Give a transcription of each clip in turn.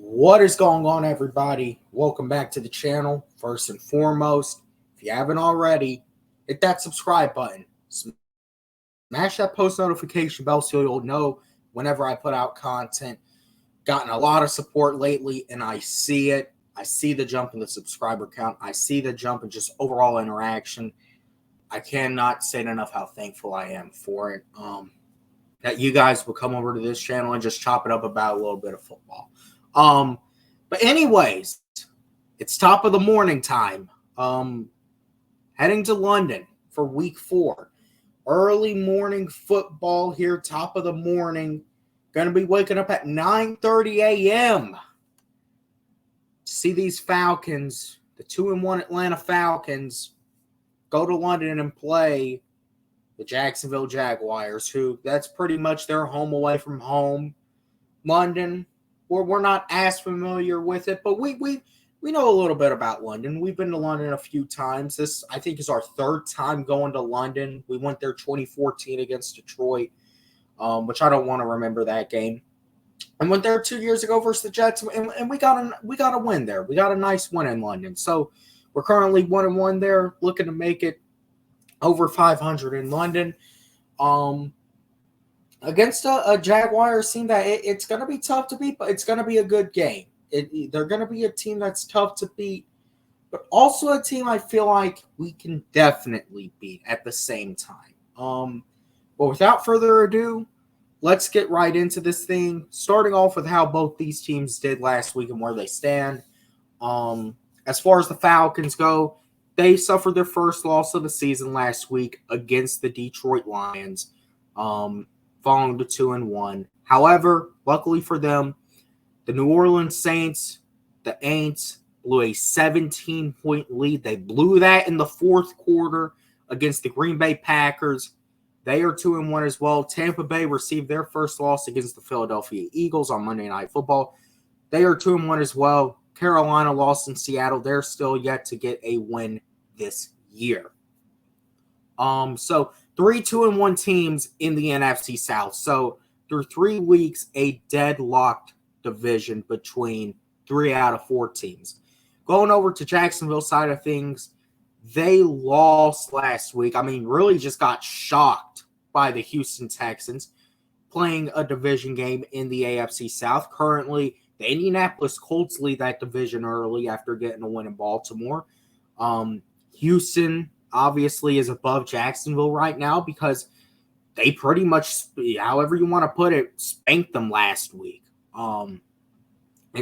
What is going on, everybody? Welcome back to the channel. First and foremost, if you haven't already, hit that subscribe button. Smash that post notification bell so you'll know whenever I put out content. Gotten a lot of support lately, and I see it. I see the jump in the subscriber count. I see the jump in just overall interaction. I cannot say enough how thankful I am for it. That you guys will come over to this channel and just chop it up about a little bit of football. But anyways, it's top of the morning time. Heading to London for week 4. Early morning football here, top of the morning. Going to be waking up at 9:30 a.m. See these Falcons, the 2-1 Atlanta Falcons, go to London and play the Jacksonville Jaguars, who that's pretty much their home away from home. London, we're not as familiar with it, but we know a little bit about London. We've been to London a few times. This, I think, is our 3rd time going to London. We went there 2014 against Detroit, which I don't want to remember that game. And went there 2 years ago versus the Jets, and we got a win there. We got a nice win in London. So we're currently 1-1 there, looking to make it over 500 in London. Against a Jaguars team that it's going to be tough to beat, but it's going to be a good game. They're going to be a team that's tough to beat, but also a team I feel like we can definitely beat at the same time. But without further ado, let's get right into this thing, starting off with how both these teams did last week and where they stand. As far as the Falcons go, they suffered their first loss of the season last week against the Detroit Lions, falling to 2-1. However, luckily for them, the New Orleans Saints, the Aints, blew a 17-point lead. They blew that in the 4th quarter against the Green Bay Packers. They are 2-1 as well. Tampa Bay received their first loss against the Philadelphia Eagles on Monday Night Football. They are 2-1 as well. Carolina lost in Seattle. They're still yet to get a win this year. So 3 2-1 teams in the NFC South. So through 3 weeks, a deadlocked division between 3 out of 4 teams. Going over to Jacksonville side of things, they lost last week. I mean, really just got shocked by the Houston Texans, playing a division game in the AFC South. Currently, the Indianapolis Colts lead that division early after getting a win in Baltimore. Houston obviously is above Jacksonville right now because they pretty much, however you want to put it, spanked them last week. And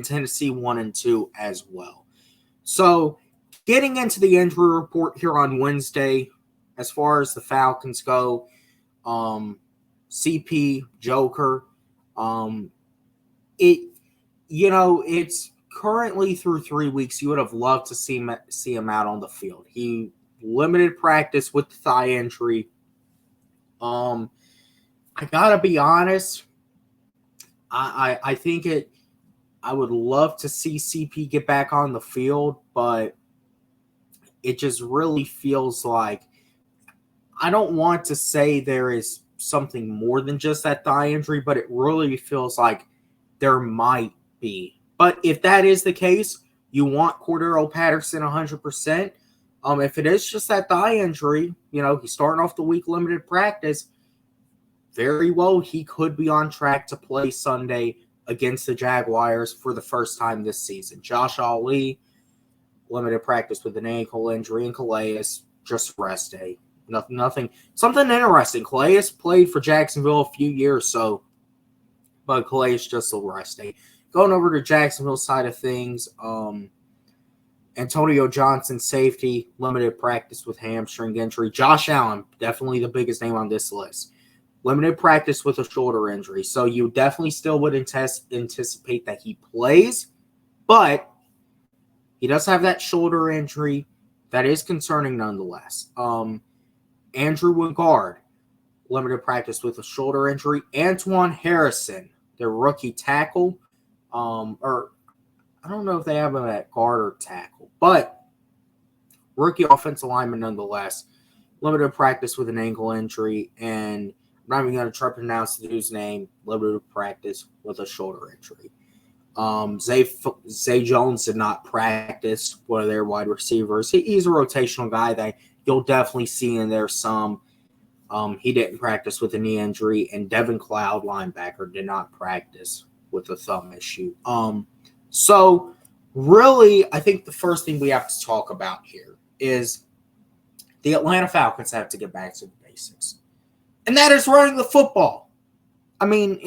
Tennessee 1-2 as well. So getting into the injury report here on Wednesday, as far as the Falcons go, CP, Joker, it's currently through 3 weeks. You would have loved to see him out on the field. He limited practice with the thigh injury. I gotta be honest. I think I would love to see CP get back on the field, but it just really feels like I don't want to say there is something more than just that thigh injury, but it really feels like there might be. But if that is the case, you want Cordero Patterson 100%. If it is just that thigh injury, he's starting off the week limited practice, very well he could be on track to play Sunday against the Jaguars for the first time this season. Josh Ali, limited practice with an ankle injury, and Calais, just rest day. Nothing. Something interesting. Calais played for Jacksonville a few years, but Calais just a rest day. Going over to Jacksonville side of things, Antonio Johnson, safety, limited practice with hamstring injury. Josh Allen, definitely the biggest name on this list. Limited practice with a shoulder injury. So you definitely still would anticipate that he plays, but he does have that shoulder injury. That is concerning nonetheless. Andrew Wingard, limited practice with a shoulder injury. Antoine Harrison, their rookie tackle, or I don't know if they have him at guard or tackle, but rookie offensive lineman nonetheless. Limited practice with an ankle injury, and I'm not even going to try to pronounce the dude's name. Limited practice with a shoulder injury. Zay Jones did not practice, one of their wide receivers. He's a rotational guy that you'll definitely see in there some. He didn't practice with a knee injury, and Devin Cloud, linebacker, did not practice with a thumb issue. So really, I think the first thing we have to talk about here is the Atlanta Falcons have to get back to the basics, and that is running the football. I mean,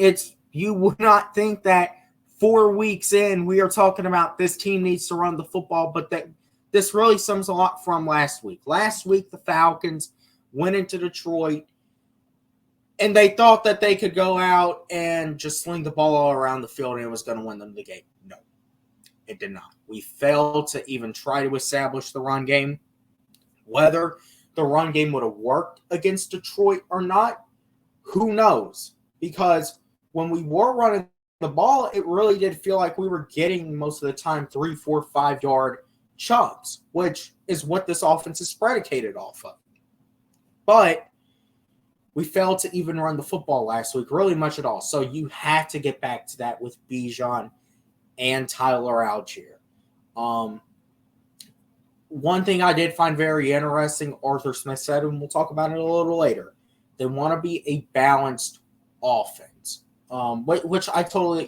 you would not think that 4 weeks in we are talking about this team needs to run the football, but that this really stems a lot from last week. Last week, the Falcons went into Detroit, and they thought that they could go out and just sling the ball all around the field and it was going to win them the game. No, it did not. We failed to even try to establish the run game. Whether the run game would have worked against Detroit or not, who knows? Because when we were running the ball, it really did feel like we were getting most of the time 3, 4, 5 yard chunks, which is what this offense is predicated off of. But we failed to even run the football last week, really much at all. So you have to get back to that with Bijan and Tyler Algier. One thing I did find very interesting, Arthur Smith said, and we'll talk about it a little later, they want to be a balanced offense, which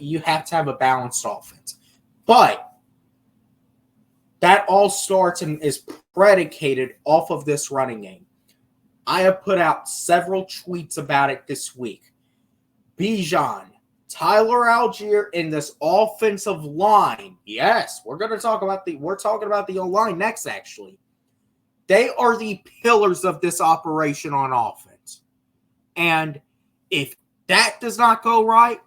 you have to have a balanced offense. But that all starts and is predicated off of this running game. I have put out several tweets about it this week. Bijan, Tyler Algier, in this offensive line. Yes, we're talking about the O-line next, actually. They are the pillars of this operation on offense. And if that does not go right,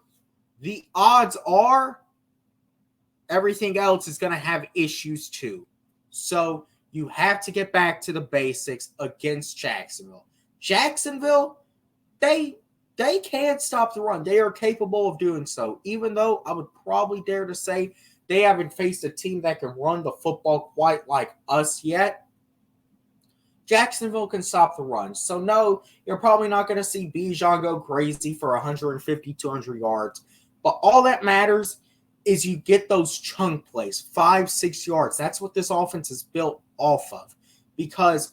the odds are everything else is going to have issues too. So you have to get back to the basics against Jacksonville. Jacksonville, they can't stop the run. They are capable of doing so, even though I would probably dare to say they haven't faced a team that can run the football quite like us yet. Jacksonville can stop the run. So, no, you're probably not going to see Bijan go crazy for 150, 200 yards. But all that matters is you get those chunk plays, 5, 6 yards. That's what this offense is built off of, because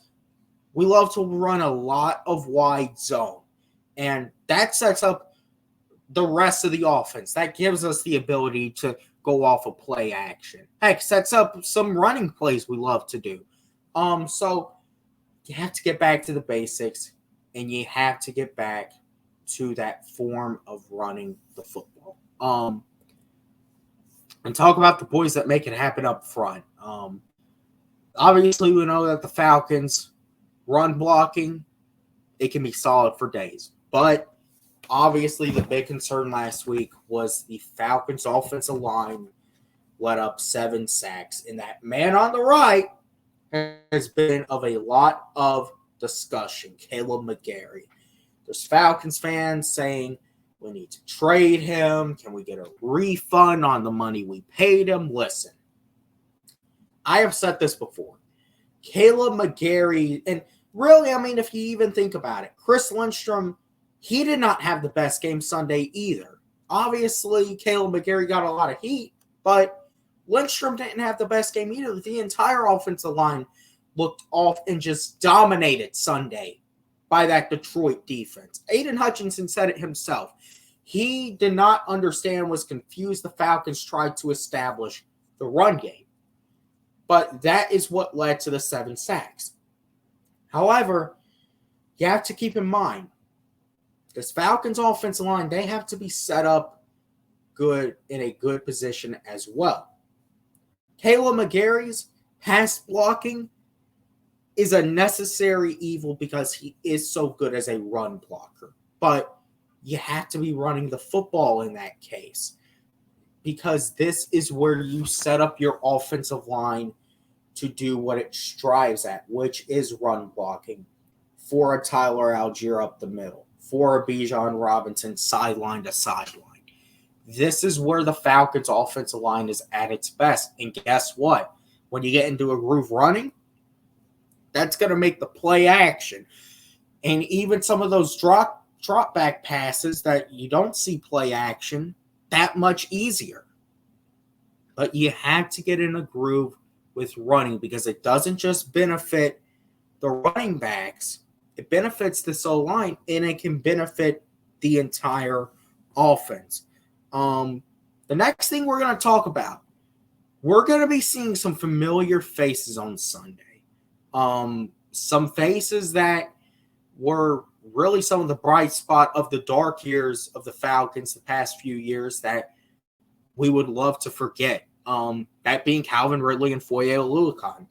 we love to run a lot of wide zone. And that sets up the rest of the offense. That gives us the ability to go off of play action. Heck, sets up some running plays we love to do. So you have to get back to the basics, and you have to get back to that form of running the football. And talk about the boys that make it happen up front. Obviously, we know that the Falcons run blocking, it can be solid for days. But obviously, the big concern last week was the Falcons' offensive line let up 7 sacks. And that man on the right has been of a lot of discussion, Caleb McGarry. There's Falcons fans saying we need to trade him. Can we get a refund on the money we paid him? Listen, I have said this before. Caleb McGarry, and really, I mean, if you even think about it, Chris Lindstrom, he did not have the best game Sunday either. Obviously, Caleb McGarry got a lot of heat, but Lindstrom didn't have the best game either. The entire offensive line looked off and just dominated Sunday by that Detroit defense. Aiden Hutchinson said it himself. He did not understand, was confused. The Falcons tried to establish the run game. But that is what led to the 7 sacks. However, you have to keep in mind, this Falcons offensive line, they have to be set up good in a good position as well. Caleb McGarry's pass blocking is a necessary evil because he is so good as a run blocker. But you have to be running the football in that case, because this is where you set up your offensive line to do what it strives at, which is run blocking for a Tyler Algier up the middle, for a Bijan Robinson sideline to sideline. This is where the Falcons' offensive line is at its best. And guess what? When you get into a groove running, that's going to make the play action. And even some of those drop back passes that you don't see play action that much easier. but you have to get in a groove with running because it doesn't just benefit the running backs, it benefits this O-line, and it can benefit the entire offense. The next thing we're going to talk about, we're going to be seeing some familiar faces on Sunday. Some faces that were really some of the bright spot of the dark years of the Falcons the past few years that we would love to forget. That being Calvin Ridley and Foye Oluokun.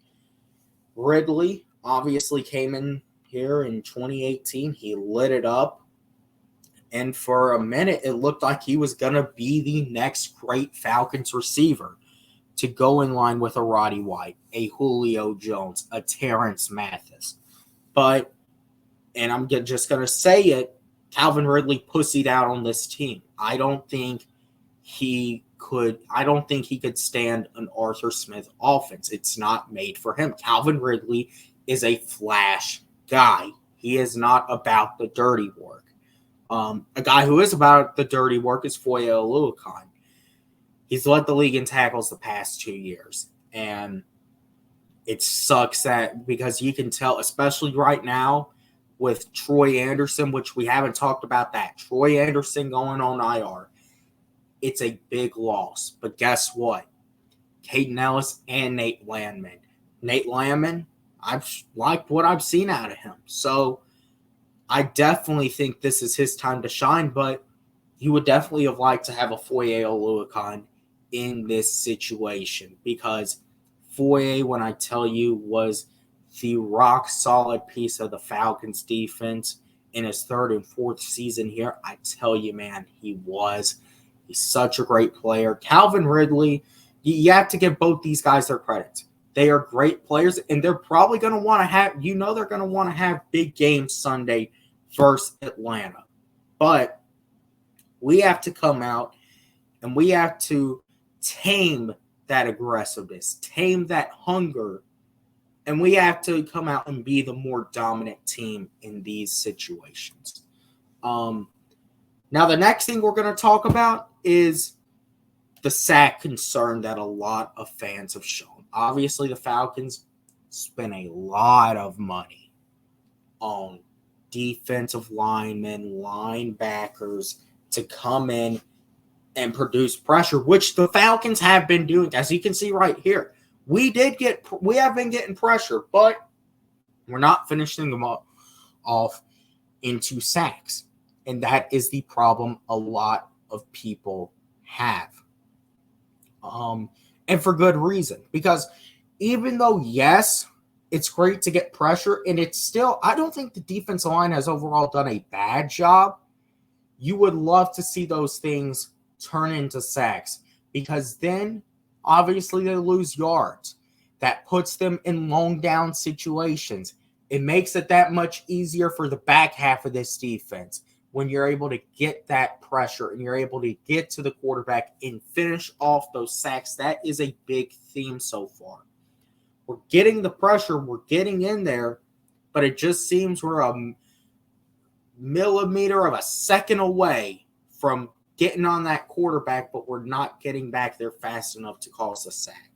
Ridley obviously came in here in 2018. He lit it up. And for a minute, it looked like he was going to be the next great Falcons receiver to go in line with a Roddy White, a Julio Jones, a Terrence Mathis. But, and I'm just going to say it, Calvin Ridley pussied out on this team. I don't think he could stand an Arthur Smith offense. It's not made for him. Calvin Ridley is a flash guy. He is not about the dirty work. A guy who is about the dirty work is Foye Oluokun. He's led the league in tackles the past 2 years. And it sucks that because you can tell, especially right now with Troy Anderson, which we haven't talked about that. Troy Anderson going on IR. It's a big loss. But guess what? Caden Ellis and Nate Landman. Nate Landman, I've liked what I've seen out of him. So I definitely think this is his time to shine, but you would definitely have liked to have a Foye Oluokun in this situation because Foye, when I tell you, was the rock-solid piece of the Falcons defense in his third and fourth season here. I tell you, man, he was. He's such a great player. Calvin Ridley, you have to give both these guys their credit. They are great players, and they're probably going to want to have, they're going to want to have big games Sunday versus Atlanta. But we have to come out and we have to tame that aggressiveness, tame that hunger, and we have to come out and be the more dominant team in these situations. Now, the next thing we're going to talk about is the sack concern that a lot of fans have shown. Obviously, the Falcons spent a lot of money on defensive linemen, linebackers to come in and produce pressure, which the Falcons have been doing. As you can see right here, we have been getting pressure, but we're not finishing them off into sacks. And that is the problem a lot of people have. And for good reason. Because even though, yes, it's great to get pressure, and it's still, I don't think the defensive line has overall done a bad job. You would love to see those things turn into sacks because then, obviously, they lose yards. That puts them in long down situations. It makes it that much easier for the back half of this defense when you're able to get that pressure and you're able to get to the quarterback and finish off those sacks. That is a big theme so far. We're getting the pressure, we're getting in there, but it just seems we're a millimeter of a second away from getting on that quarterback, but we're not getting back there fast enough to cause a sack.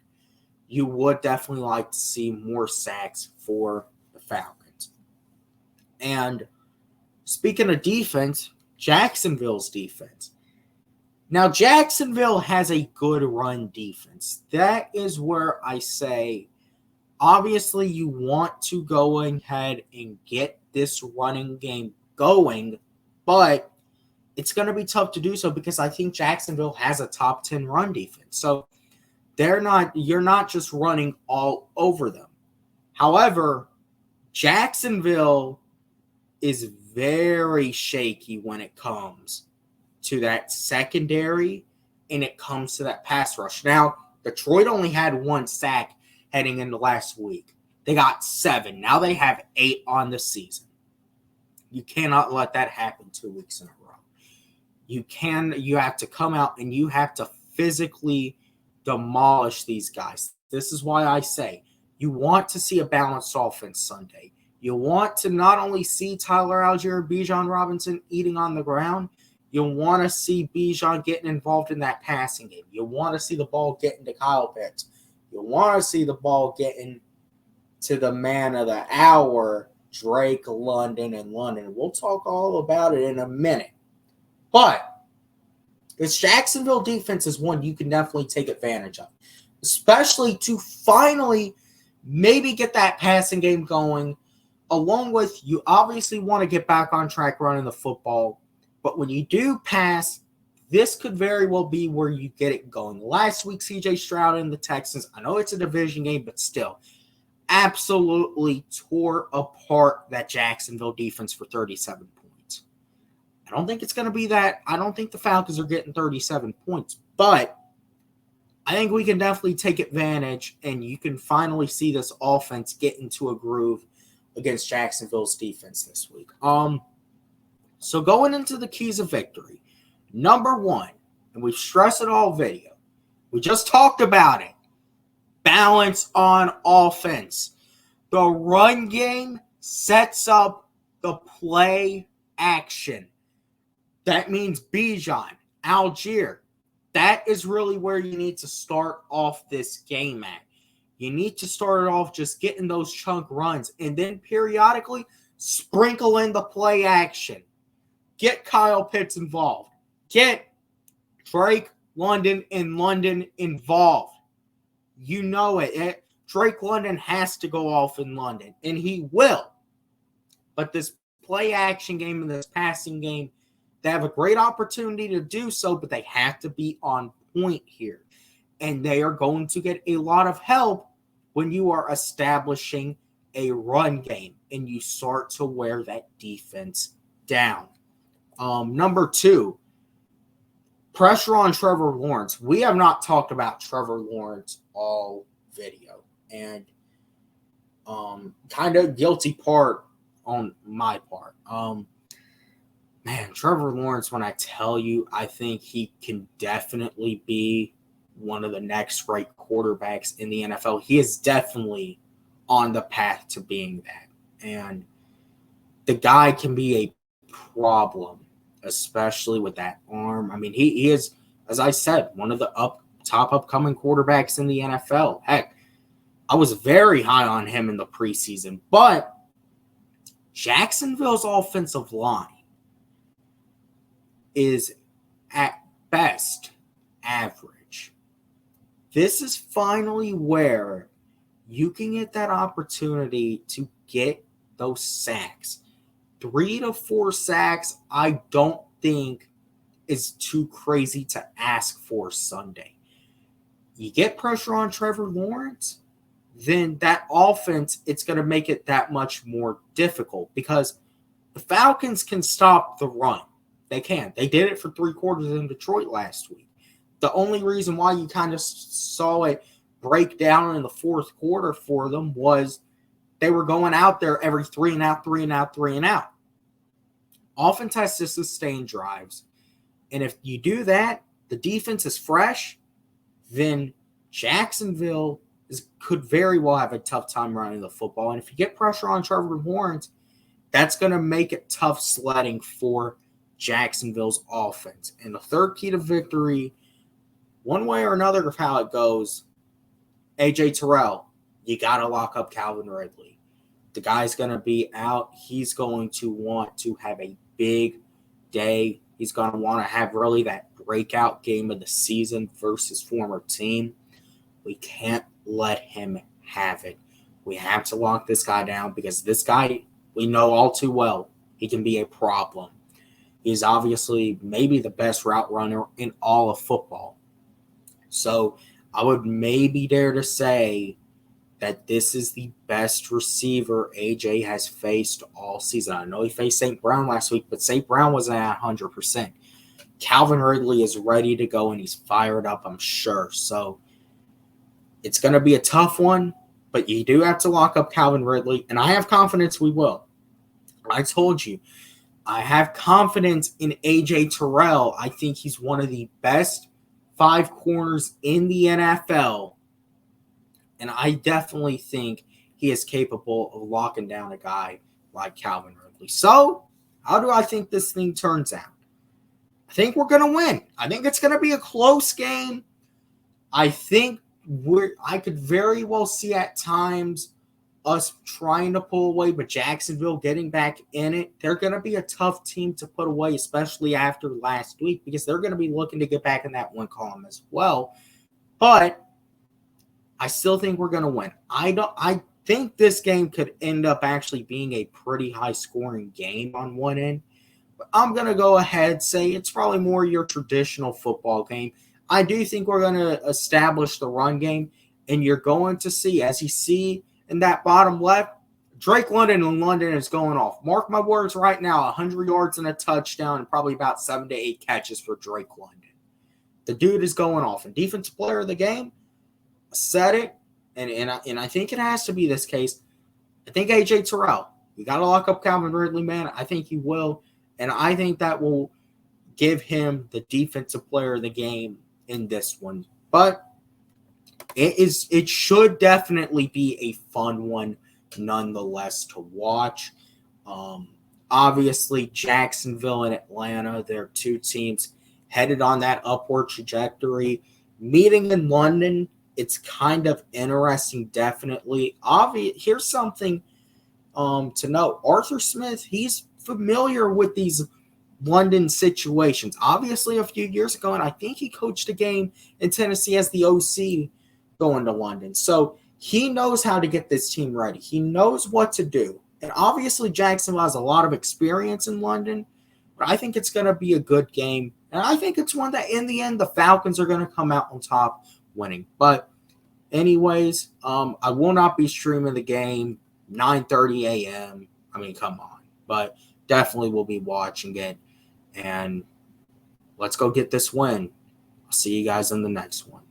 You would definitely like to see more sacks for the Falcons. And speaking of defense, Jacksonville's defense. Now, Jacksonville has a good run defense. That is where I say, obviously, you want to go ahead and get this running game going, but it's going to be tough to do so because I think Jacksonville has a top 10 run defense. So you're not just running all over them. However, Jacksonville is very shaky when it comes to that secondary and it comes to that pass rush. Now, Detroit only had 1 sack heading into last week. They got 7. Now they have 8 on the season. You cannot let that happen 2 weeks in a row. You have to come out and you have to physically demolish these guys. This is why I say you want to see a balanced offense Sunday. You want to not only see Tyler Algier, Bijan Robinson eating on the ground, You want to see Bijan getting involved in that passing game. You want to see the ball getting to Kyle Pitts. You want to see the ball getting to the man of the hour, Drake London and London. We'll talk all about it in a minute. But this Jacksonville defense is one you can definitely take advantage of, especially to finally maybe get that passing game going, along with you obviously want to get back on track running the football. But when you do pass, this could very well be where you get it going. Last week, C.J. Stroud and the Texans, I know it's a division game, but still, absolutely tore apart that Jacksonville defense for 37 points. I don't think it's going to be that. I don't think the Falcons are getting 37 points, but I think we can definitely take advantage, and you can finally see this offense get into a groove against Jacksonville's defense this week. So going into the keys of victory, number one, and we've stressed it all video, we just talked about it, balance on offense. The run game sets up the play action. That means Bijan, Algier. That is really where you need to start off this game at. You need to start it off just getting those chunk runs and then periodically sprinkle in the play action. Get Kyle Pitts involved. Get Drake London and London involved. You know it. Drake London has to go off in London, and he will. But this play action game and this passing game, they have a great opportunity to do so, but they have to be on point here. And they are going to get a lot of help when you are establishing a run game and you start to wear that defense down. Number two, pressure on Trevor Lawrence. We have not talked about Trevor Lawrence all video, and kind of guilty part on my part. Man, Trevor Lawrence, when I tell you, I think he can definitely be one of the next great quarterbacks in the NFL. He is definitely on the path to being that. And the guy can be a problem, especially with that arm. I mean, he is, as I said, one of the top upcoming quarterbacks in the NFL. Heck, I was very high on him in the preseason. But Jacksonville's offensive line is at best average. This is finally where you can get that opportunity to get those sacks. 3 to 4 sacks, I don't think is too crazy to ask for Sunday. You get pressure on Trevor Lawrence, then that offense, it's going to make it that much more difficult because the Falcons can stop the run. They can. They did it for 3 quarters in Detroit last week. The only reason why you kind of saw it break down in the fourth quarter for them was they were going out there every 3 and out, 3 and out, 3 and out. Offense has to sustain drives. And if you do that, the defense is fresh, then Jacksonville could very well have a tough time running the football. And if you get pressure on Trevor Lawrence, that's going to make it tough sledding for Jacksonville's offense. And the third key to victory, one way or another of how it goes, A.J. Terrell, you got to lock up Calvin Ridley. The guy's going to be out. He's going to want to have a big day. He's going to want to have really that breakout game of the season versus former team. We can't let him have it. We have to lock this guy down because this guy, we know all too well, he can be a problem. He's obviously maybe the best route runner in all of football. So I would maybe dare to say that this is the best receiver AJ has faced all season. I know he faced St. Brown last week, but St. Brown wasn't at 100%. Calvin Ridley is ready to go, and he's fired up, I'm sure. So it's going to be a tough one, but you do have to lock up Calvin Ridley, and I have confidence we will. I told you, I have confidence in A.J. Terrell. I think he's one of the best 5 corners in the NFL, and I definitely think he is capable of locking down a guy like Calvin Ridley. So, how do I think this thing turns out? I think we're going to win. I think it's going to be a close game. I think I could very well see at times us trying to pull away, but Jacksonville getting back in it. They're going to be a tough team to put away, especially after last week, because they're going to be looking to get back in that win column as well. But I still think we're going to win. I think this game could end up actually being a pretty high-scoring game on one end. But I'm going to go ahead and say it's probably more your traditional football game. I do think we're going to establish the run game, and you're going to see, as you see in that bottom left, Drake London in London is going off. Mark my words right now, 100 yards and a touchdown and probably about 7 to 8 catches for Drake London. The dude is going off. And defensive player of the game, I said it, and I think it has to be this case. I think A.J. Terrell. You got to lock up Calvin Ridley, man. I think he will. And I think that will give him the defensive player of the game in this one. But it should definitely be a fun one nonetheless to watch. Obviously, Jacksonville and Atlanta, they're two teams headed on that upward trajectory. Meeting in London, it's kind of interesting, definitely. Here's something to note. Arthur Smith, he's familiar with these London situations. Obviously, a few years ago, and I think he coached a game in Tennessee as the OC going to London. So he knows how to get this team ready. He knows what to do. And obviously, Jacksonville has a lot of experience in London, but I think it's going to be a good game. And I think it's one that, in the end, the Falcons are going to come out on top winning. But anyways, I will not be streaming the game 9:30 a.m. I mean, come on. But definitely will be watching it. And let's go get this win. I'll see you guys in the next one.